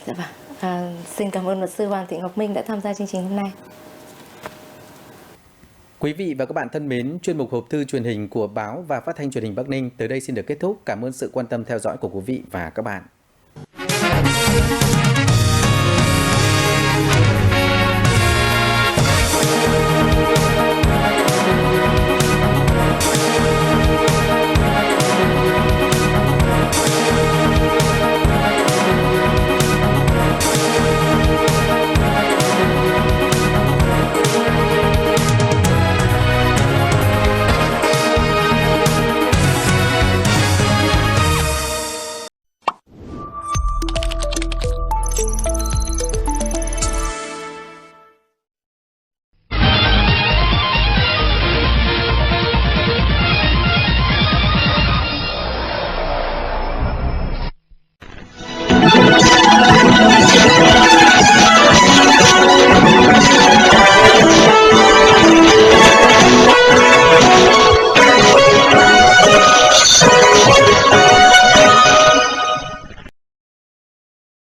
Dạ vâng. Xin cảm ơn luật sư Hoàng Thị Ngọc Minh đã tham gia chương trình hôm nay. Quý vị và các bạn thân mến, chuyên mục hộp thư truyền hình của báo và phát thanh truyền hình Bắc Ninh tới đây xin được kết thúc. Cảm ơn sự quan tâm theo dõi của quý vị và các bạn.